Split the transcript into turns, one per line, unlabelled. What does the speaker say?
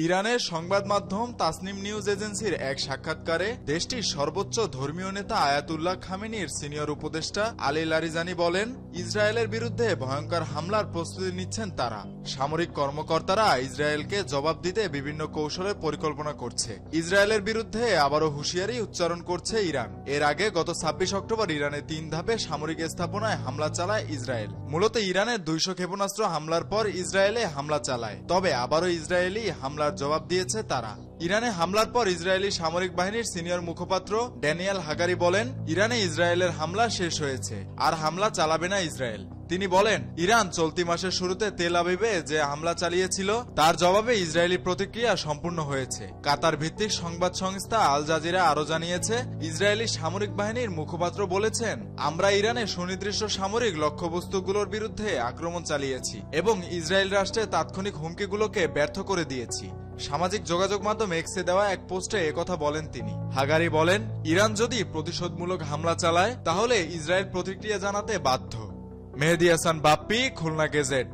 ইরানের সংবাদ মাধ্যম তাসনিম নিউজ এজেন্সির এক সাক্ষাৎকারে দেশটির সর্বোচ্চ ধর্মীয় নেতা আয়াতুল্লাহ খামেনির সিনিয়র উপদেষ্টা আলী লারিজানি বলেন, ইসরায়েলের বিরুদ্ধে ভয়ঙ্কর হামলার প্রস্তুতি নিচ্ছেন তারা। সামরিক কর্মকর্তারা ইসরায়েলকে জবাব দিতে বিভিন্ন কৌশলে পরিকল্পনা করছে। ইসরায়েলের বিরুদ্ধে আবারও হুঁশিয়ারি উচ্চারণ করছে ইরান। এর আগে গত ২৬ অক্টোবর ইরানে ৩ ধাপে সামরিক স্থাপনায় হামলা চালায় ইসরায়েল। মূলত ইরানের ২০০ ক্ষেপণাস্ত্র হামলার পর ইসরায়েলে হামলা চালায়, তবে আবারও ইসরায়েলি হামলার জবাব দিয়েছে তারা। ইরানে হামলার পর ইসরায়েলি সামরিক বাহিনীর সিনিয়র মুখপাত্র ড্যানিয়েল হাগারি বলেন, ইরানে ইসরায়েলের হামলা শেষ হয়েছে, আর হামলা চালাবে না ইসরায়েল। তিনি বলেন, ইরান চলতি মাসের শুরুতে তেল আবিবে যে হামলা চালিয়েছিল তার জবাবে ইসরায়েলি প্রতিক্রিয়া সম্পূর্ণ হয়েছে। কাতার ভিত্তিক সংবাদ সংস্থা আল জাজিরা আরও জানিয়েছে, ইসরায়েলি সামরিক বাহিনীর মুখপাত্র বলেছেন, আমরা ইরানে সুনির্দিষ্ট সামরিক লক্ষ্যবস্তুগুলোর বিরুদ্ধে আক্রমণ চালিয়েছি এবং ইসরায়েল রাষ্ট্রের তাৎক্ষণিক হুমকিগুলোকে ব্যর্থ করে দিয়েছি। সামাজিক যোগাযোগ মাধ্যম এক্সে দেওয়া এক পোস্টে একথা বলেন তিনি। হাগারি বলেন, ইরান যদি প্রতিশোধমূলক হামলা চালায় তাহলে ইসরায়েল প্রতিক্রিয়া জানাতে বাধ্য। মেহেদী হাসান বাপ্পি, খুলনা গেজেট।